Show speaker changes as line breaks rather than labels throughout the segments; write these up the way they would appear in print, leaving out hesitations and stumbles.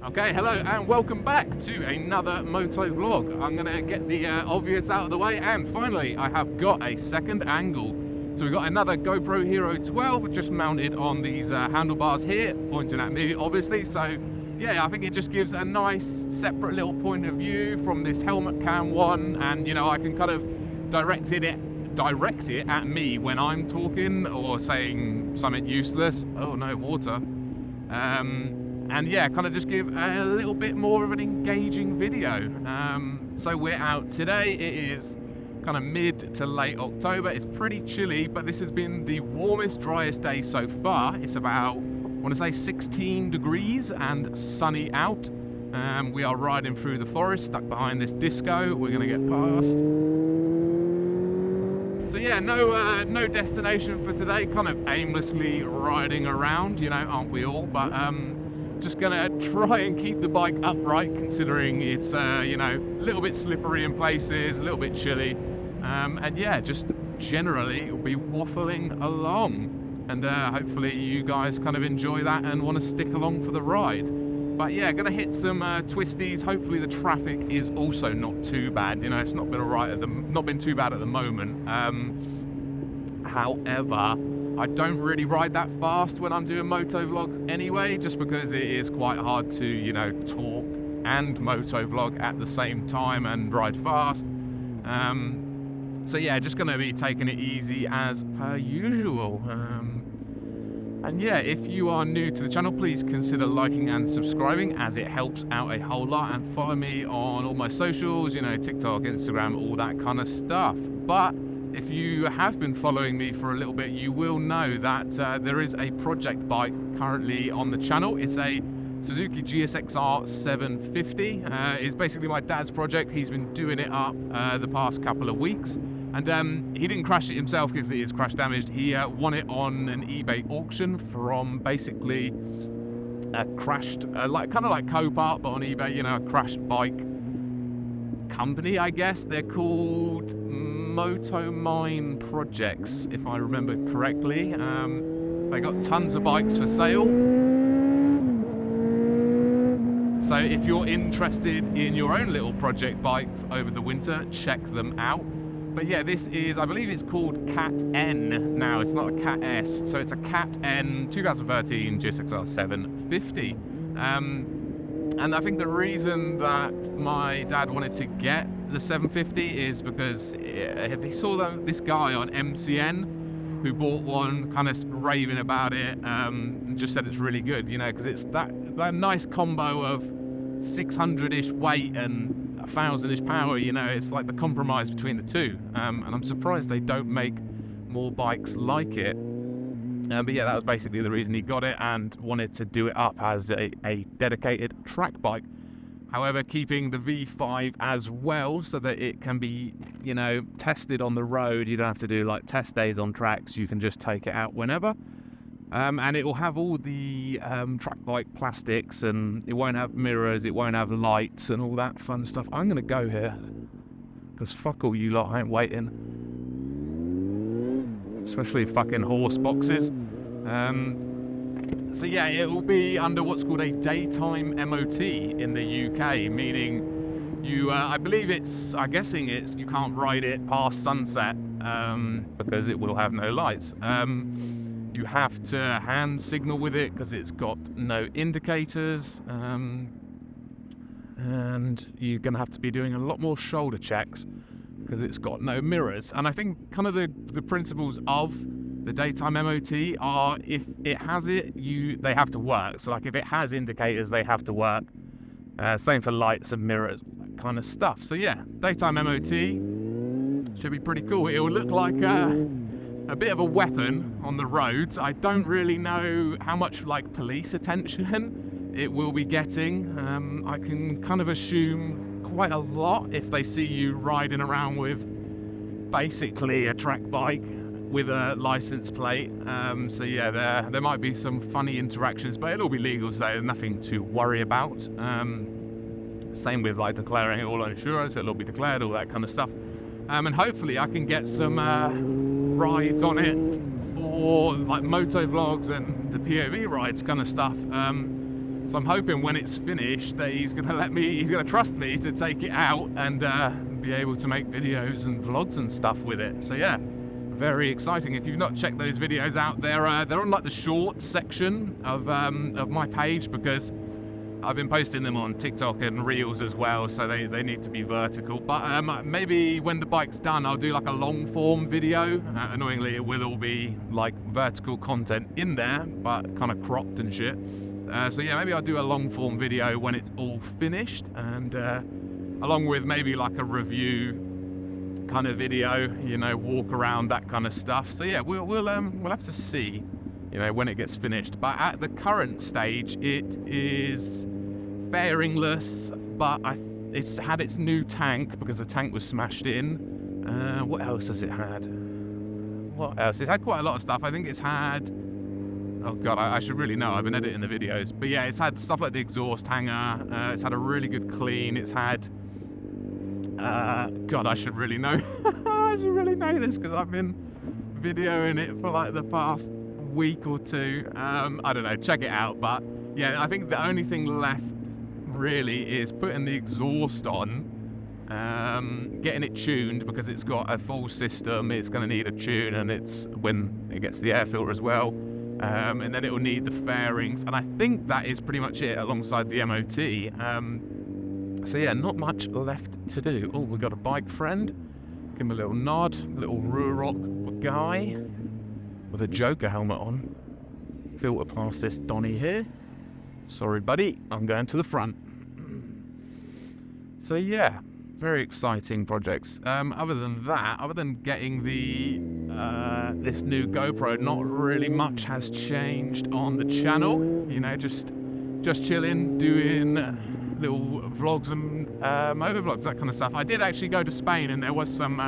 Okay, hello and welcome back to another moto vlog. I'm gonna get the obvious out of the way, and finally I have got a second angle. So we've got another GoPro Hero 12 just mounted on these handlebars here, pointing at me obviously. So yeah, I think it just gives a nice separate little point of view from this helmet cam one, and you know, I can kind of direct it at me when I'm talking or saying something useless. Oh no, water. And yeah, kind of just give a little bit more of an engaging video. So we're out today. It is kind of mid to late October. It's pretty chilly, but this has been the warmest, driest day so far. It's about, I want to say 16 degrees and sunny out. We are riding through the forest, stuck behind this disco. We're going to get past. So yeah, no destination for today, kind of aimlessly riding around, you know, aren't we all? But just gonna try and keep the bike upright, considering it's you know, a little bit slippery in places, a little bit chilly, and yeah, just generally be waffling along, and hopefully you guys kind of enjoy that and want to stick along for the ride. But yeah, gonna hit some twisties. Hopefully the traffic is also not too bad. You know, it's not been not been too bad at the moment. However, I don't really ride that fast when I'm doing moto vlogs anyway, just because it is quite hard to, you know, talk and moto vlog at the same time and ride fast. So yeah, just gonna be taking it easy as per usual. And yeah, if you are new to the channel, please consider liking and subscribing, as it helps out a whole lot. And follow me on all my socials, you know, TikTok, Instagram, all that kind of stuff. But if you have been following me for a little bit, you will know that there is a project bike currently on the channel. It's a Suzuki GSXR 750. It's basically my dad's project. He's been doing it up the past couple of weeks. And he didn't crash it himself because it is crash damaged. He won it on an eBay auction from basically a crashed, like kind of like Copart, but on eBay, you know, a crashed bike company, I guess. They're called Moto Mine Projects, if I remember correctly. They got tons of bikes for sale. So if you're interested in your own little project bike over the winter, check them out. But yeah, this is, I believe it's called Cat N now. It's not a Cat S. So it's a Cat N 2013 GSXR 750. And I think the reason that my dad wanted to get the 750 is because he saw this guy on MCN who bought one, kind of raving about it, and just said it's really good, you know, because it's that nice combo of 600-ish weight and 1,000-ish power, you know. It's like the compromise between the two, and I'm surprised they don't make more bikes like it. But yeah, that was basically the reason he got it, and wanted to do it up as a dedicated track bike. However, keeping the V5 as well, so that it can be, you know, tested on the road. You don't have to do like test days on tracks. You can just take it out whenever. And it will have all the track bike plastics, and it won't have mirrors, it won't have lights and all that fun stuff. I'm going to go here, because fuck all you lot, I ain't waiting. Especially fucking horse boxes. So yeah, it will be under what's called a daytime MOT in the UK, meaning you, I believe I'm guessing you can't ride it past sunset, because it will have no lights. You have to hand signal with it because it's got no indicators, and you're going to have to be doing a lot more shoulder checks because it's got no mirrors. And I think kind of the principles of the daytime MOT are, if it has it, they have to work. So like if it has indicators, they have to work. Same for lights and mirrors, all that kind of stuff. So yeah, daytime MOT should be pretty cool. It will look like a bit of a weapon on the roads. I don't really know how much like police attention it will be getting. I can kind of assume quite a lot if they see you riding around with basically a track bike with a license plate. So yeah, there might be some funny interactions, but it'll be legal, so there's nothing to worry about. Same with like declaring it all on insurance, it'll all be declared, all that kind of stuff. And hopefully I can get some rides on it for like moto vlogs and the POV rides kind of stuff. So I'm hoping when it's finished that he's going to trust me to take it out and be able to make videos and vlogs and stuff with it. So yeah, very exciting. If you've not checked those videos out, they're on like the shorts section of my page, because I've been posting them on TikTok and Reels as well, so they need to be vertical. But maybe when the bike's done, I'll do like a long form video. Annoyingly, it will all be like vertical content in there, but kind of cropped and shit. So yeah, maybe I'll do a long form video when it's all finished, and along with maybe like a review kind of video, you know, walk around, that kind of stuff. So yeah, we'll have to see, you know, when it gets finished. But at the current stage, it is fairingless, but it's had its new tank because the tank was smashed in. What else has it had? What else? It's had quite a lot of stuff. I think it's had, oh god, I should really know, I've been editing the videos. But yeah, it's had stuff like the exhaust hanger, it's had a really good clean, it's had, god, I should really know. I should really know this because I've been videoing it for like the past week or two. I don't know, check it out. But yeah, I think the only thing left really is putting the exhaust on, getting it tuned, because it's got a full system. It's going to need a tune, and it's when it gets the air filter as well, and then it will need the fairings, and I think that is pretty much it alongside the MOT. So yeah, not much left to do. Oh, we've got a bike friend. Give him a little nod. Little Ruroc guy with a Joker helmet on. Filter past this Donny here. Sorry, buddy. I'm going to the front. So yeah, very exciting projects. Other than that, other than getting the this new GoPro, not really much has changed on the channel. You know, just chilling, doing little vlogs and motovlogs, that kind of stuff. I did actually go to Spain, and there was some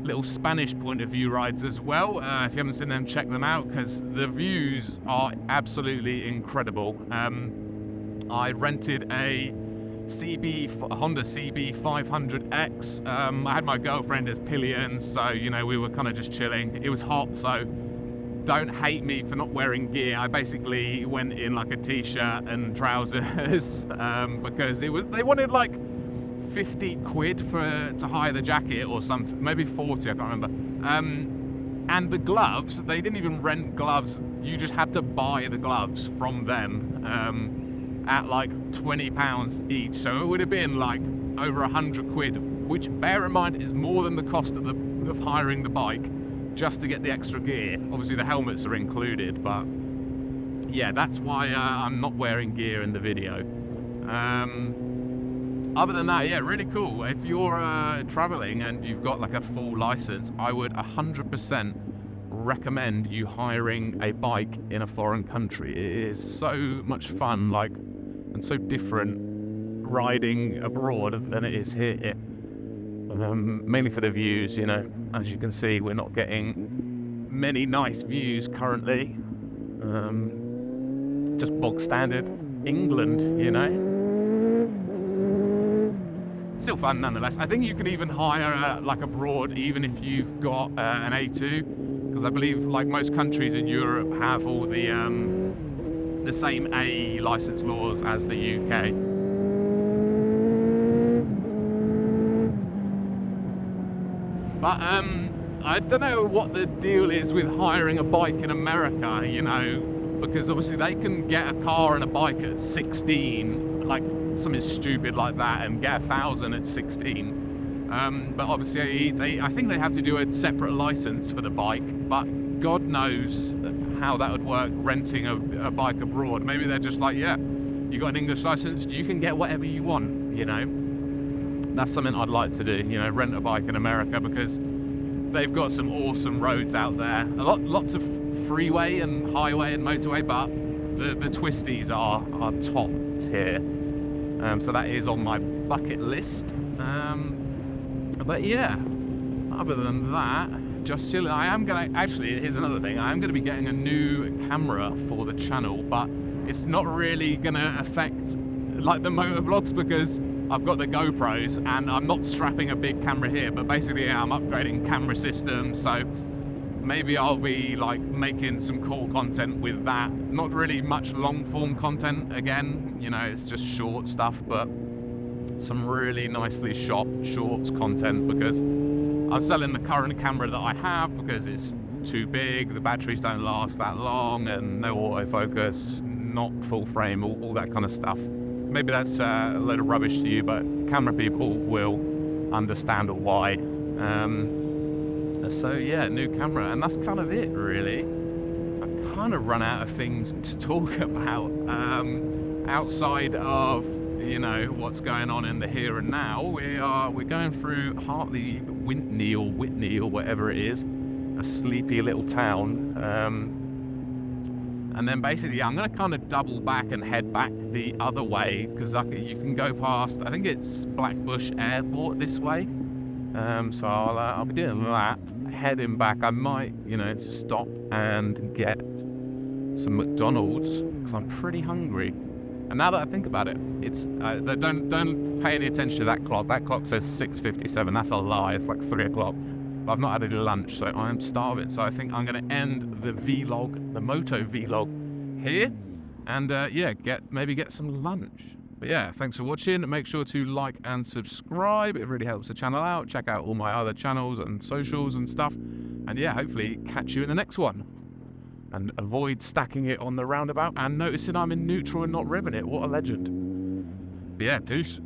little Spanish point of view rides as well. If you haven't seen them, check them out, because the views are absolutely incredible. I rented a Honda CB500X. I had my girlfriend as pillion, so you know, we were kind of just chilling. It was hot, so don't hate me for not wearing gear. I basically went in like a t-shirt and trousers because they wanted like 50 quid to hire the jacket or something, maybe 40, I can't remember. And the gloves, they didn't even rent gloves. You just had to buy the gloves from them at like £20 each. So it would have been like over 100 quid, which, bear in mind, is more than the cost of hiring the bike just to get the extra gear. Obviously the helmets are included, but yeah, that's why I'm not wearing gear in the video. Other than that, yeah, really cool. If you're traveling and you've got like a full license, I would 100% recommend you hiring a bike in a foreign country. It is so much fun, like, and so different riding abroad than it is here. Mainly for the views, you know. As you can see, we're not getting many nice views currently. Just bog standard England, you know. Still fun nonetheless. I think you can even hire like abroad, even if you've got an A2, because I believe like most countries in Europe have all the same A license laws as the UK. But I don't know what the deal is with hiring a bike in America, you know, because obviously they can get a car and a bike at 16, like something stupid like that, and get 1,000 at 16. But obviously I think they have to do a separate license for the bike, but God knows how that would work renting a bike abroad. Maybe they're just like, yeah, you got an English license, you can get whatever you want, you know. That's something I'd like to do, you know, rent a bike in America, because they've got some awesome roads out there. Lots of freeway and highway and motorway, but the twisties are top tier. So that is on my bucket list. But yeah, other than that, just chilling. I am gonna, actually, here's another thing. I am gonna be getting a new camera for the channel, but it's not really gonna affect like the motovlogs, because I've got the GoPros and I'm not strapping a big camera here, but basically I'm upgrading camera systems, so maybe I'll be like making some cool content with that. Not really much long form content again, you know, it's just short stuff, but some really nicely shot shorts content, because I'm selling the current camera that I have because it's too big, the batteries don't last that long, and no autofocus, not full frame, all that kind of stuff. Maybe that's a load of rubbish to you, but camera people will understand why. So yeah, new camera, and that's kind of it really. I kind of run out of things to talk about outside of, you know, what's going on in the here and now. We're going through Hartley, Whitney or whatever it is, a sleepy little town, and then basically I'm going to kind of double back and head back the other way, because you can go past, I think it's Blackbush Airport this way, so I'll be doing that, heading back. I might, you know, stop and get some McDonald's because I'm pretty hungry. And now that I think about it, it's don't pay any attention to that clock. That clock says 6:57. That's a lie. It's like 3 o'clock. But I've not had any lunch, so I am starving. So I think I'm going to end the vlog, the moto vlog, here, and yeah, maybe get some lunch. But yeah, thanks for watching. Make sure to like and subscribe. It really helps the channel out. Check out all my other channels and socials and stuff. And yeah, hopefully catch you in the next one. And avoid stacking it on the roundabout and noticing I'm in neutral and not revving it. What a legend. But yeah, peace.